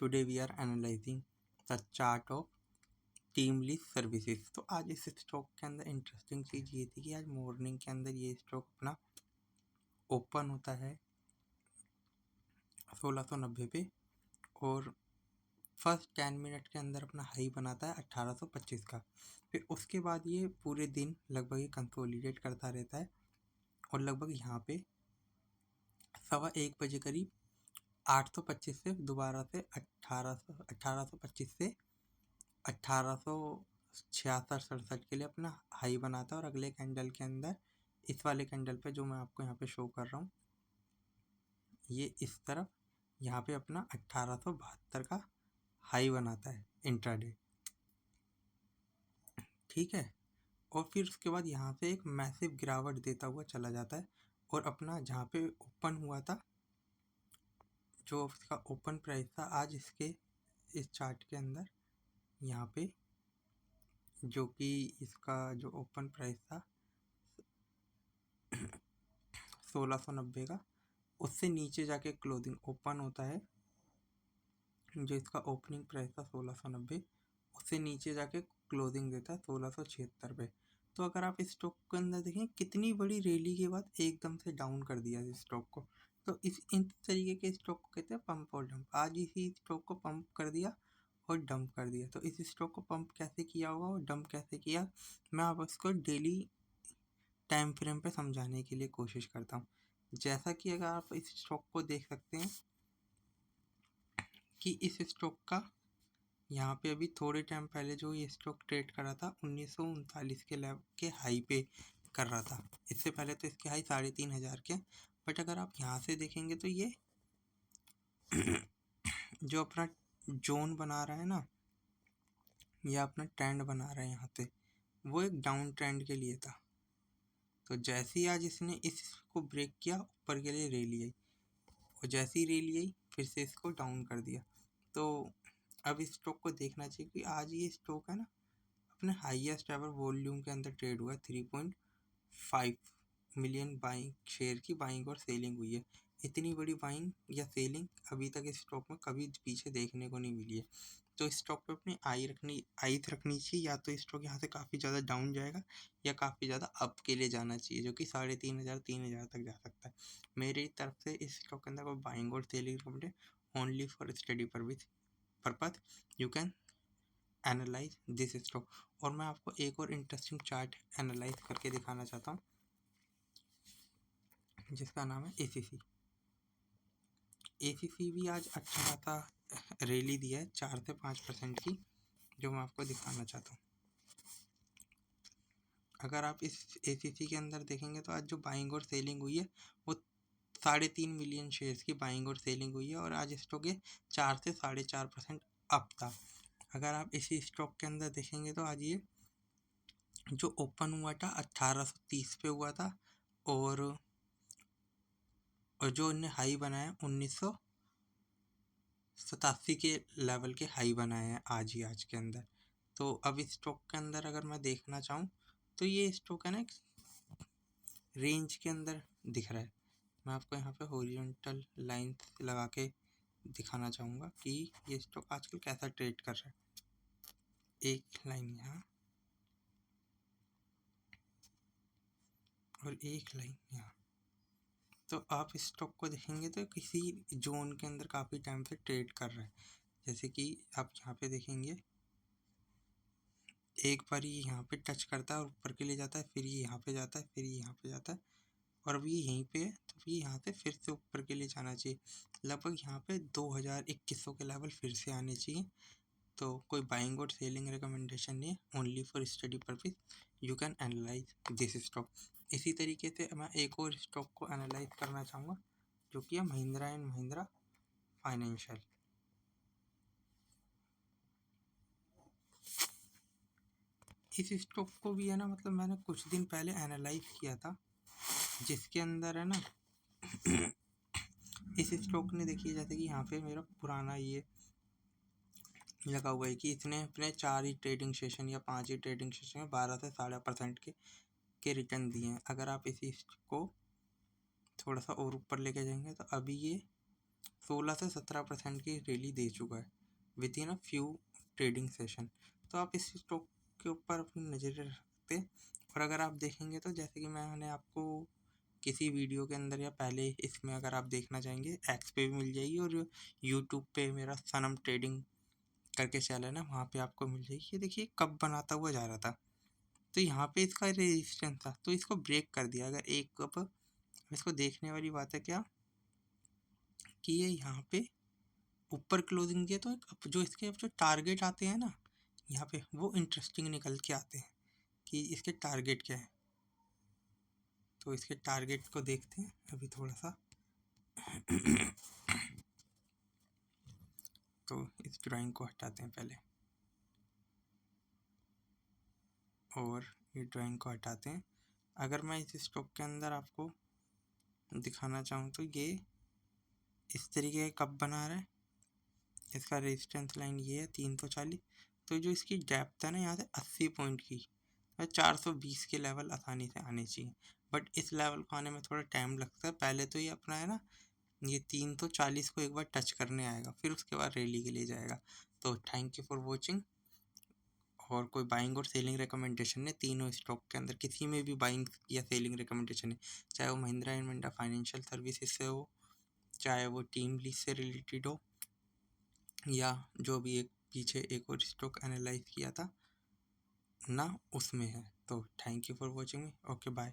Today we are analyzing the chart of team lease services. तो आज इस stock के अंदर इंटरेस्टिंग चीज़ ये थी कि आज मॉर्निंग के अंदर ये स्टॉक अपना ओपन होता है 1690 पे और फर्स्ट 10 मिनट के अंदर अपना हाई बनाता है 1825 का। फिर उसके बाद ये पूरे दिन लगभग ये कंसोलिडेट करता रहता है और लगभग यहाँ पे 1:15 बजे करीब 825 से दोबारा से 1825 से 1866-67 के लिए अपना हाई बनाता है और अगले कैंडल के अंदर इस वाले कैंडल पे जो मैं आपको यहाँ पे शो कर रहा हूँ ये इस तरफ यहाँ पे अपना 1872 का हाई बनाता है इंट्राडे। ठीक है, और फिर उसके बाद यहाँ से एक मैसिव गिरावट देता हुआ चला जाता है और अपना जहाँ पे ओपन हुआ था जो इसका ओपन प्राइस था आज इसके इस चार्ट के अंदर यहाँ पे जो कि इसका जो ओपन प्राइस था 1690 का, उससे नीचे जाके क्लोजिंग ओपन होता है। जो इसका ओपनिंग प्राइस था 1690 उससे नीचे जाके क्लोजिंग देता है 1676 पे। तो अगर आप इस स्टॉक के अंदर देखें कितनी बड़ी रैली के बाद एकदम से डाउन कर दिया इस स्टॉक को। तो इन तरीके के स्टॉक को कहते हैं पंप और डंप। आज इसी स्टॉक को पंप कर दिया और डंप कर दिया। तो इस स्टॉक को पंप कैसे किया होगा और डंप कैसे किया मैं आप उसको डेली टाइम फ्रेम पे समझाने के लिए कोशिश करता हूँ। जैसा कि अगर आप इस स्टॉक को देख सकते हैं कि इस स्टॉक का यहाँ पे अभी थोड़े टाइम पहले जो ये स्टॉक ट्रेड कर रहा था 1939 के लेवल के हाई पे कर रहा था। इससे पहले तो इसके हाई 3500 के। बट अगर आप यहाँ से देखेंगे तो ये जो अपना जोन बना रहा है ना या अपना ट्रेंड बना रहा है यहाँ पे वो एक डाउन ट्रेंड के लिए था। तो जैसे ही आज इसने इसको ब्रेक किया ऊपर के लिए रैली आई और जैसे ही रैली आई फिर से इसको डाउन कर दिया। तो अब इस स्टॉक को देखना चाहिए कि आज ये स्टॉक है ना अपने हाईएस्ट एवर वॉल्यूम के अंदर ट्रेड हुआ है। 3.5 मिलियन बाइंग शेयर की बाइंग और सेलिंग हुई है। इतनी बड़ी बाइंग या सेलिंग अभी तक इस स्टॉक में कभी पीछे देखने को नहीं मिली है। तो इस स्टॉक पे अपनी आइज रखनी चाहिए। या तो इस स्टॉक यहाँ से काफ़ी ज़्यादा डाउन जाएगा या काफ़ी ज़्यादा अप के लिए जाना चाहिए जो कि 3500-3000 तक जा सकता है। मेरी तरफ से इस स्टॉक के अंदर कोई बाइंग और selling recommended only for study purpose you can analyse this stock. और मैं आपको एक और इंटरेस्टिंग चार्ट एनालाइज करके दिखाना चाहता हूँ जिसका नाम है ACC। ACC भी आज अच्छा खासा रैली दिया है 4 से 5% की, जो मैं आपको दिखाना चाहता हूँ। अगर आप इस ACC के अंदर देखेंगे तो आज जो बाइंग और सेलिंग हुई है वो 3.5 मिलियन शेयर्स की बाइंग और सेलिंग हुई है और आज स्टॉक ये 4 से 4.5% अप था। अगर आप इसी स्टॉक के अंदर देखेंगे तो आज ये जो ओपन हुआ था 1830 पे हुआ था और जो इन्हें हाई बनाया 1987 के लेवल के हाई बनाए हैं आज के अंदर। तो अब इस स्टॉक के अंदर अगर मैं देखना चाहूँ तो ये स्टॉक है ना रेंज के अंदर दिख रहा है। मैं आपको यहाँ पे हॉरिजॉन्टल लाइन लगा के दिखाना चाहूँगा कि ये स्टॉक आजकल कैसा ट्रेड कर रहा है। एक लाइन यहाँ और एक लाइन यहाँ। तो आप इस स्टॉक को देखेंगे तो किसी जोन के अंदर काफ़ी टाइम से ट्रेड कर रहा है। जैसे कि आप यहाँ पे देखेंगे एक बार ये यहाँ पे टच करता है और ऊपर के लिए जाता है, फिर ये यहाँ पे जाता है, फिर ये यहाँ पे जाता है और अब ये यहीं पे है। तो ये यहाँ से फिर से ऊपर के लिए जाना चाहिए। लगभग यहाँ पे 2000-2100 के लेवल फिर से आने चाहिए। तो कोई बाइंग और सेलिंग रिकमेंडेशन नहीं है, only for study purpose you can analyse this stock. इसी तरीके से मैं एक और स्टॉक को एनालाइज करना चाहूँगा जो कि है महिंद्रा एंड महिंद्रा फाइनेंशियल। इस स्टॉक को भी है ना मतलब मैंने कुछ दिन पहले एनालाइज किया था जिसके अंदर है ना इस स्टॉक ने देखिए जैसे कि यहाँ पे मेरा पुराना ये लगा हुआ है कि इसने अपने 4 ही ट्रेडिंग सेशन या 5 ही ट्रेडिंग सेशन में 12 से 12.5% के रिटर्न दिए हैं। अगर आप इसी को थोड़ा सा और ऊपर लेके जाएंगे तो अभी ये 16 से 17% की रैली दे चुका है with in a few trading session. तो आप इस स्टॉक के ऊपर अपनी नज़रें रख सकते हैं। और अगर आप देखेंगे तो जैसे कि मैंने आपको किसी वीडियो के अंदर या पहले इसमें अगर आप देखना चाहेंगे एक्स पे भी मिल जाएगी, और यूट्यूब पे मेरा सनम ट्रेडिंग करके चैनल है वहाँ पे आपको मिल जाएगी। ये देखिए कब बनाता हुआ जा रहा था, तो यहाँ पे इसका रेजिस्टेंस था तो इसको ब्रेक कर दिया। अगर एक कप इसको देखने वाली बात है क्या कि ये यहाँ पे ऊपर क्लोजिंग दिया, तो अब जो इसके अब जो टारगेट आते हैं ना यहाँ पे वो इंटरेस्टिंग निकल के आते हैं कि इसके टारगेट क्या है। तो इसके टारगेट को देखते हैं अभी थोड़ा सा। तो इस ड्राइंग को हटाते हैं पहले, और ये ड्राइंग को हटाते हैं। अगर मैं इस स्टॉक के अंदर आपको दिखाना चाहूँ तो ये इस तरीके का कप बना रहा है, इसका रेजिस्टेंस लाइन ये है 340। तो जो इसकी डेप्थ है ना यहाँ से 80 पॉइंट की, 420 के लेवल आसानी से आने चाहिए, बट इस लेवल को आने में थोड़ा टाइम लगता है। पहले तो ये अपना है ना ये 340 को एक बार टच करने आएगा, फिर उसके बाद रैली के लिए जाएगा। तो थैंक यू फॉर वॉचिंग। और कोई बाइंग और सेलिंग रिकमेंडेशन है तीनों स्टॉक के अंदर, किसी में भी बाइंग या सेलिंग रिकमेंडेशन है, चाहे वो Mahindra and Mahindra financial services से हो, चाहे वो टीम लीज से रिलेटेड हो, या जो भी एक पीछे एक और स्टॉक एनालाइज किया था ना उसमें है। तो thank you for watching me. Okay bye.